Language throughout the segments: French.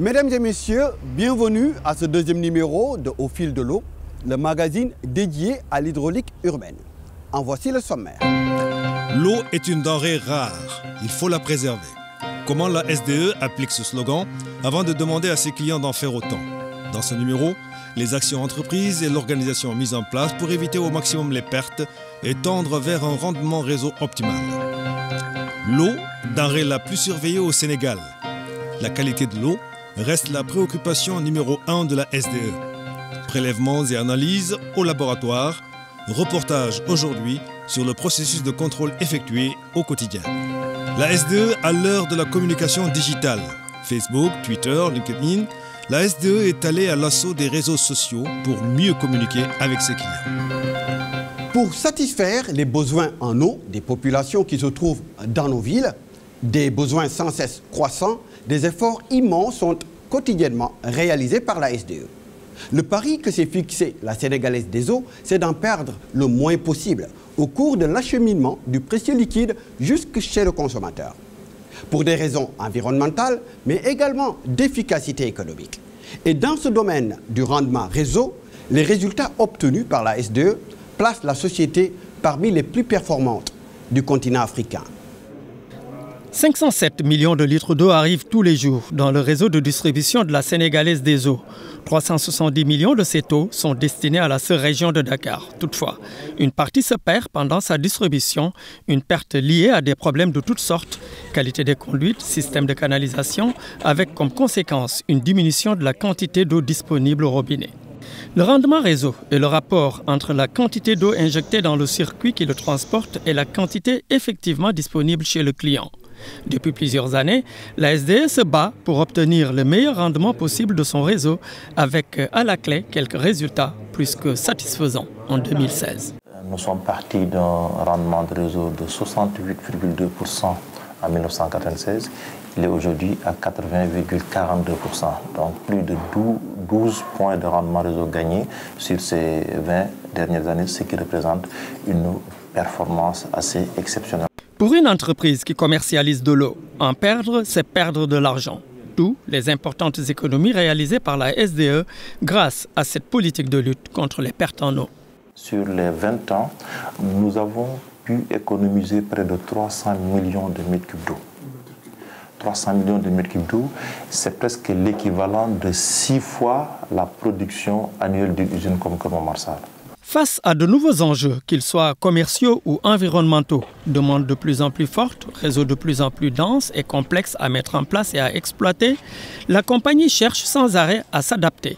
Mesdames et messieurs, bienvenue à ce deuxième numéro de Au fil de l'eau, le magazine dédié à l'hydraulique urbaine. En voici le sommaire. L'eau est une denrée rare, il faut la préserver. Comment la SDE applique ce slogan avant de demander à ses clients d'en faire autant? Dans ce numéro, les actions entreprises et l'organisation mise en place pour éviter au maximum les pertes et tendre vers un rendement réseau optimal. L'eau, denrée la plus surveillée au Sénégal. La qualité de l'eau reste la préoccupation numéro 1 de la SDE. Prélèvements et analyses au laboratoire. Reportage aujourd'hui sur le processus de contrôle effectué au quotidien. La SDE à l'heure de la communication digitale. Facebook, Twitter, LinkedIn. La SDE est allée à l'assaut des réseaux sociaux pour mieux communiquer avec ses clients. Pour satisfaire les besoins en eau des populations qui se trouvent dans nos villes, des besoins sans cesse croissants, des efforts immenses sont quotidiennement réalisés par la SDE. Le pari que s'est fixé la Sénégalaise des eaux, c'est d'en perdre le moins possible au cours de l'acheminement du précieux liquide jusque chez le consommateur. Pour des raisons environnementales, mais également d'efficacité économique. Et dans ce domaine du rendement réseau, les résultats obtenus par la SDE placent la société parmi les plus performantes du continent africain. 507 millions de litres d'eau arrivent tous les jours dans le réseau de distribution de la Sénégalaise des eaux. 370 millions de cette eau sont destinés à la seule région de Dakar. Toutefois, une partie se perd pendant sa distribution, une perte liée à des problèmes de toutes sortes, qualité des conduites, système de canalisation, avec comme conséquence une diminution de la quantité d'eau disponible au robinet. Le rendement réseau est le rapport entre la quantité d'eau injectée dans le circuit qui le transporte et la quantité effectivement disponible chez le client. Depuis plusieurs années, la SDE se bat pour obtenir le meilleur rendement possible de son réseau avec à la clé quelques résultats plus que satisfaisants en 2016. Nous sommes partis d'un rendement de réseau de 68,2% en 1996. Il est aujourd'hui à 80,42%. Donc plus de 12 points de rendement réseau gagnés sur ces 20 dernières années, ce qui représente une performance assez exceptionnelle. Pour une entreprise qui commercialise de l'eau, en perdre, c'est perdre de l'argent. D'où les importantes économies réalisées par la SDE grâce à cette politique de lutte contre les pertes en eau. Sur les 20 ans, nous avons pu économiser près de 300 millions de mètres cubes d'eau. 300 millions de mètres cubes d'eau, c'est presque l'équivalent de 6 fois la production annuelle d'une usine comme Kermont-Marsal. Face à de nouveaux enjeux, qu'ils soient commerciaux ou environnementaux, demande de plus en plus forte, réseau de plus en plus dense et complexe à mettre en place et à exploiter, la compagnie cherche sans arrêt à s'adapter.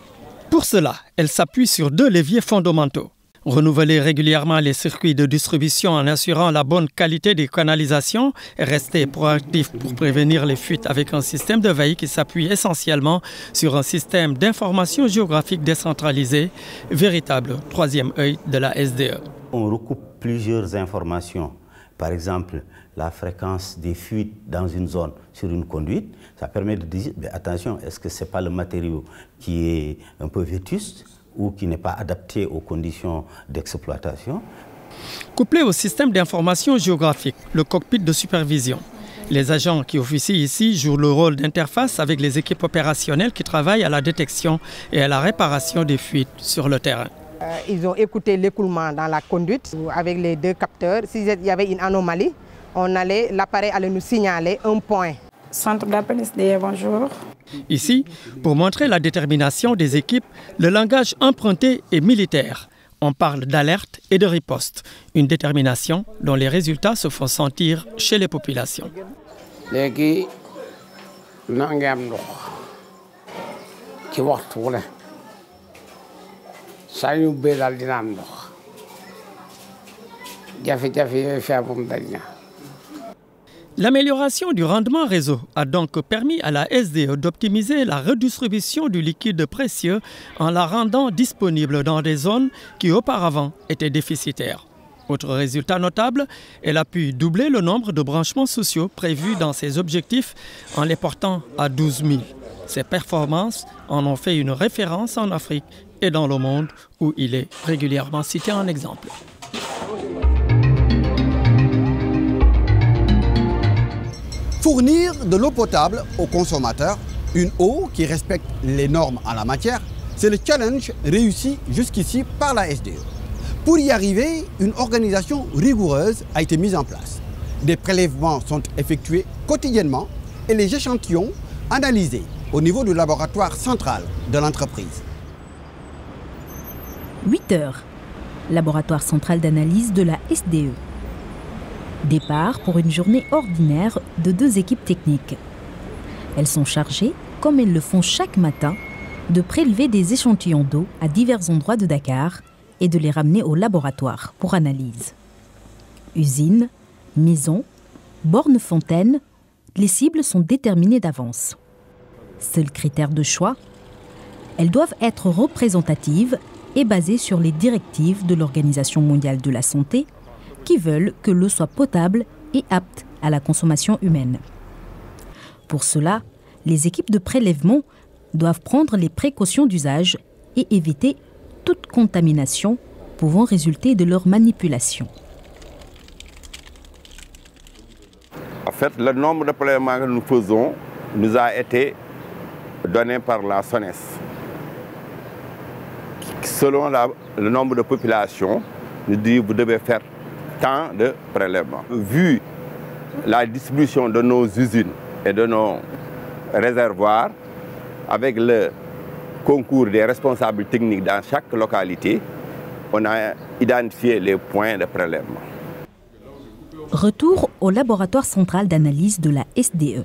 Pour cela, elle s'appuie sur 2 leviers fondamentaux. Renouveler régulièrement les circuits de distribution en assurant la bonne qualité des canalisations et rester proactif pour prévenir les fuites avec un système de veille qui s'appuie essentiellement sur un système d'information géographique décentralisé, véritable troisième œil de la SDE. On recoupe plusieurs informations. Par exemple, la fréquence des fuites dans une zone sur une conduite, ça permet de dire, mais attention, est-ce que ce n'est pas le matériau qui est un peu vétuste ou qui n'est pas adapté aux conditions d'exploitation. Couplé au système d'information géographique, le cockpit de supervision, les agents qui officient ici jouent le rôle d'interface avec les équipes opérationnelles qui travaillent à la détection et à la réparation des fuites sur le terrain. Ils ont écouté l'écoulement dans la conduite avec les 2 capteurs. S'il y avait une anomalie, l'appareil allait nous signaler un point. Centre d'appel SDE, bonjour. Ici, pour montrer la détermination des équipes, le langage emprunté est militaire. On parle d'alerte et de riposte, une détermination dont les résultats se font sentir chez les populations. L'amélioration du rendement réseau a donc permis à la SDE d'optimiser la redistribution du liquide précieux en la rendant disponible dans des zones qui auparavant étaient déficitaires. Autre résultat notable, elle a pu doubler le nombre de branchements sociaux prévus dans ses objectifs en les portant à 12 000. Ces performances en ont fait une référence en Afrique et dans le monde où il est régulièrement cité en exemple. Fournir de l'eau potable aux consommateurs Une eau qui respecte les normes en la matière, c'est le challenge réussi jusqu'ici par la SDE. Pour y arriver, une organisation rigoureuse a été mise en place. Des prélèvements sont effectués quotidiennement et les échantillons analysés au niveau du laboratoire central de l'entreprise. 8 heures. Laboratoire central d'analyse de la SDE. Départ pour une journée ordinaire de 2 équipes techniques. Elles sont chargées, comme elles le font chaque matin, de prélever des échantillons d'eau à divers endroits de Dakar et de les ramener au laboratoire pour analyse. Usines, maisons, bornes fontaines, les cibles sont déterminées d'avance. Seul critère de choix, elles doivent être représentatives et basées sur les directives de l'Organisation mondiale de la santé qui veulent que l'eau soit potable et apte à la consommation humaine. Pour cela, les équipes de prélèvement doivent prendre les précautions d'usage et éviter toute contamination pouvant résulter de leur manipulation. En fait, le nombre de prélèvements que nous faisons nous a été donné par la SONES. Selon le nombre de populations, nous dit vous devez faire tant de prélèvements. Vu la distribution de nos usines et de nos réservoirs, avec le concours des responsables techniques dans chaque localité, on a identifié les points de prélèvement. Retour au laboratoire central d'analyse de la SDE.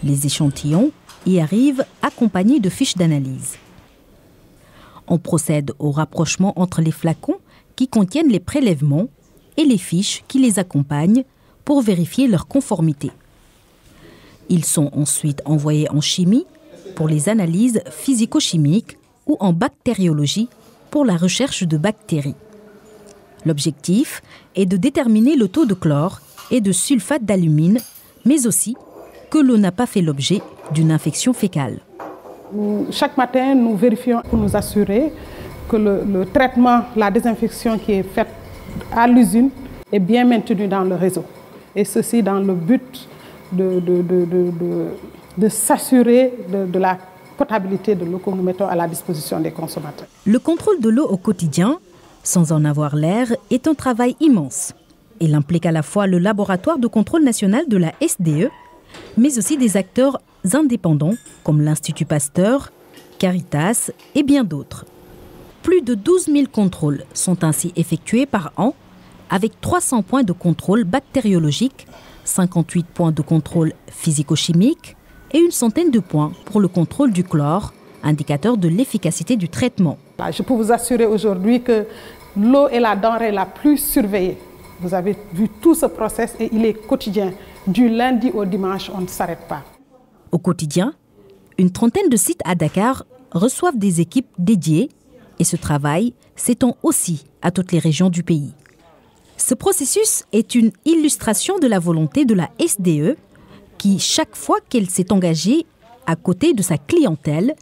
Les échantillons y arrivent accompagnés de fiches d'analyse. On procède au rapprochement entre les flacons qui contiennent les prélèvements et les fiches qui les accompagnent pour vérifier leur conformité. Ils sont ensuite envoyés en chimie pour les analyses physico-chimiques ou en bactériologie pour la recherche de bactéries. L'objectif est de déterminer le taux de chlore et de sulfate d'alumine, mais aussi que l'eau n'a pas fait l'objet d'une infection fécale. Chaque matin, nous vérifions pour nous assurer que le traitement, la désinfection qui est faite à l'usine est bien maintenu dans le réseau. Et ceci dans le but de s'assurer de la potabilité de l'eau que nous mettons à la disposition des consommateurs. Le contrôle de l'eau au quotidien, sans en avoir l'air, est un travail immense. Il implique à la fois le laboratoire de contrôle national de la SDE, mais aussi des acteurs indépendants comme l'Institut Pasteur, Caritas et bien d'autres. Plus de 12 000 contrôles sont ainsi effectués par an, avec 300 points de contrôle bactériologique, 58 points de contrôle physico-chimique et une centaine de points pour le contrôle du chlore, indicateur de l'efficacité du traitement. Je peux vous assurer aujourd'hui que l'eau est la denrée la plus surveillée. Vous avez vu tout ce process et il est quotidien. Du lundi au dimanche, on ne s'arrête pas. Au quotidien, une trentaine de sites à Dakar reçoivent des équipes dédiées et ce travail s'étend aussi à toutes les régions du pays. Ce processus est une illustration de la volonté de la SDE qui, chaque fois qu'elle s'est engagée à côté de sa clientèle,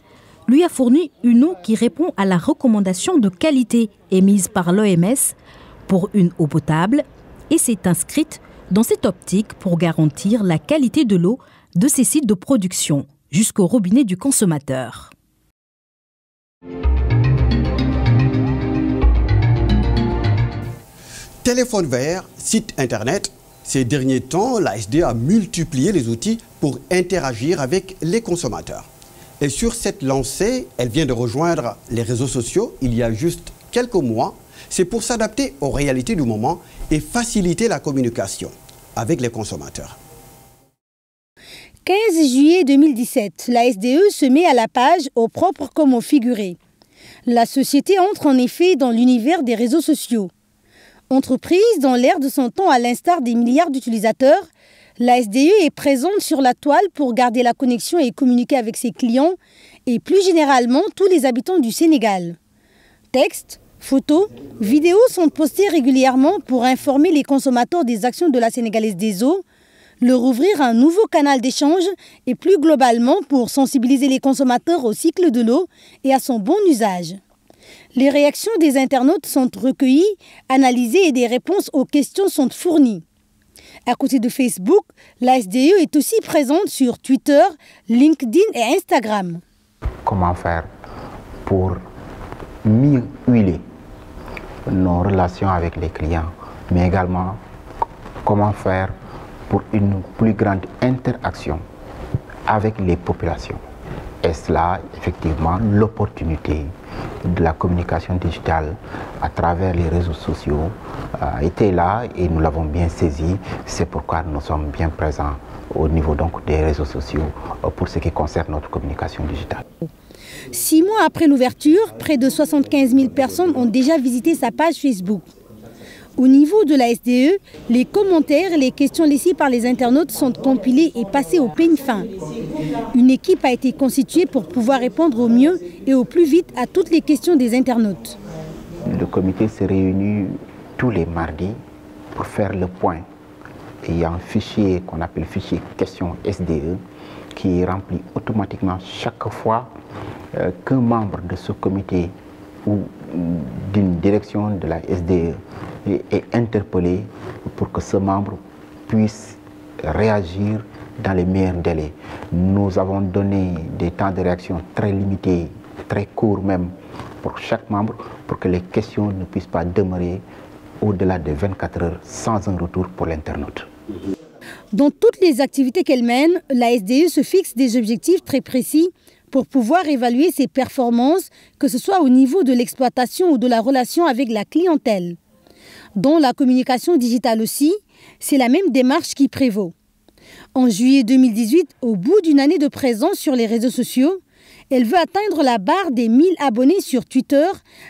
lui a fourni une eau qui répond à la recommandation de qualité émise par l'OMS pour une eau potable et s'est inscrite dans cette optique pour garantir la qualité de l'eau de ses sites de production jusqu'au robinet du consommateur. Téléphone vert, site internet. Ces derniers temps, la SDE a multiplié les outils pour interagir avec les consommateurs. Et sur cette lancée, elle vient de rejoindre les réseaux sociaux il y a juste quelques mois. C'est pour s'adapter aux réalités du moment et faciliter la communication avec les consommateurs. 15 juillet 2017, la SDE se met à la page au propre comme au figuré. La société entre en effet dans l'univers des réseaux sociaux. Entreprise dans l'air de son temps à l'instar des milliards d'utilisateurs, la SDE est présente sur la toile pour garder la connexion et communiquer avec ses clients et plus généralement tous les habitants du Sénégal. Textes, photos, vidéos sont postés régulièrement pour informer les consommateurs des actions de la Sénégalaise des eaux, leur ouvrir un nouveau canal d'échange et plus globalement pour sensibiliser les consommateurs au cycle de l'eau et à son bon usage. Les réactions des internautes sont recueillies, analysées et des réponses aux questions sont fournies. À côté de Facebook, la SDE est aussi présente sur Twitter, LinkedIn et Instagram. Comment faire pour mieux huiler nos relations avec les clients, mais également comment faire pour une plus grande interaction avec les populations. Et cela, effectivement, l'opportunité de la communication digitale à travers les réseaux sociaux était là et nous l'avons bien saisi. C'est pourquoi nous sommes bien présents au niveau donc des réseaux sociaux pour ce qui concerne notre communication digitale. 6 mois après l'ouverture, près de 75 000 personnes ont déjà visité sa page Facebook. Au niveau de la SDE, les commentaires et les questions laissées par les internautes sont compilés et passés au peigne fin. Une équipe a été constituée pour pouvoir répondre au mieux et au plus vite à toutes les questions des internautes. Le comité se réunit tous les mardis pour faire le point. Et il y a un fichier qu'on appelle fichier questions SDE qui est rempli automatiquement chaque fois qu'un membre de ce comité ou d'une direction de la SDE est interpellé pour que ce membre puisse réagir dans les meilleurs délais. Nous avons donné des temps de réaction très limités, très courts même, pour chaque membre, pour que les questions ne puissent pas demeurer au-delà de 24 heures sans un retour pour l'internaute. Dans toutes les activités qu'elle mène, la SDE se fixe des objectifs très précis pour pouvoir évaluer ses performances, que ce soit au niveau de l'exploitation ou de la relation avec la clientèle. Dans la communication digitale aussi, c'est la même démarche qui prévaut. En juillet 2018, au bout d'une année de présence sur les réseaux sociaux, elle veut atteindre la barre des 1000 abonnés sur Twitter,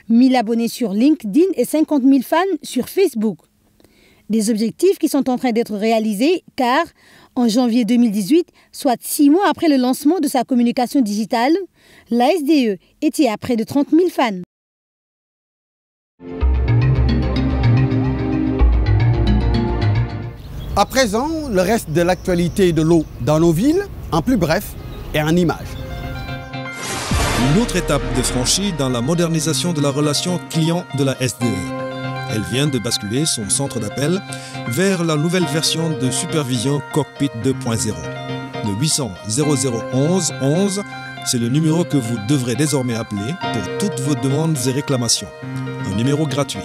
1000 abonnés sur LinkedIn et 50 000 fans sur Facebook. Des objectifs qui sont en train d'être réalisés car, en janvier 2018, soit 6 mois après le lancement de sa communication digitale, la SDE était à près de 30 000 fans. À présent, le reste de l'actualité de l'eau dans nos villes, en plus bref et en images. Une autre étape de franchie dans la modernisation de la relation client de la SDE. Elle vient de basculer son centre d'appel vers la nouvelle version de supervision Cockpit 2.0. Le 800 0011 11, c'est le numéro que vous devrez désormais appeler pour toutes vos demandes et réclamations. Un numéro gratuit.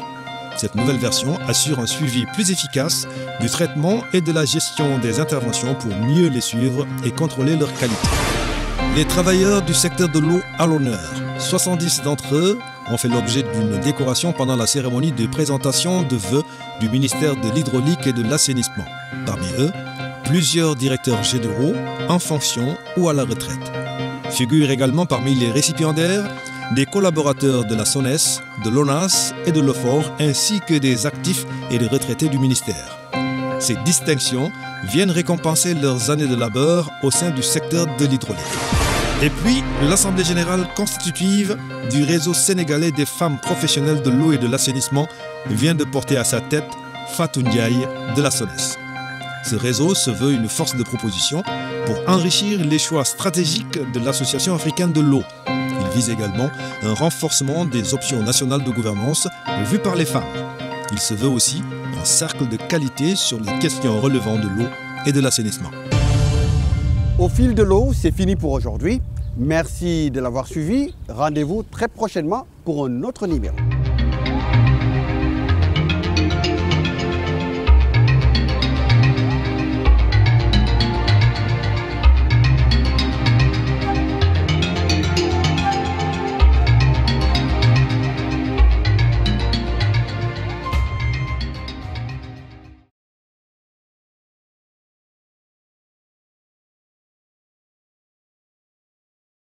Cette nouvelle version assure un suivi plus efficace du traitement et de la gestion des interventions pour mieux les suivre et contrôler leur qualité. Les travailleurs du secteur de l'eau à l'honneur. 70 d'entre eux ont fait l'objet d'une décoration pendant la cérémonie de présentation de vœux du ministère de l'Hydraulique et de l'Assainissement. Parmi eux, plusieurs directeurs généraux en fonction ou à la retraite. Figurent également parmi les récipiendaires des collaborateurs de la SONES, de l'ONAS et de l'OFOR, ainsi que des actifs et des retraités du ministère. Ces distinctions viennent récompenser leurs années de labeur au sein du secteur de l'hydraulique. Et puis, l'Assemblée générale constitutive du réseau sénégalais des femmes professionnelles de l'eau et de l'assainissement vient de porter à sa tête Fatou Ndiaye de la SONES. Ce réseau se veut une force de proposition pour enrichir les choix stratégiques de l'Association africaine de l'eau. Il vise également un renforcement des options nationales de gouvernance vues par les femmes. Il se veut aussi un cercle de qualité sur les questions relevant de l'eau et de l'assainissement. Au fil de l'eau, c'est fini pour aujourd'hui. Merci de l'avoir suivi. Rendez-vous très prochainement pour un autre numéro.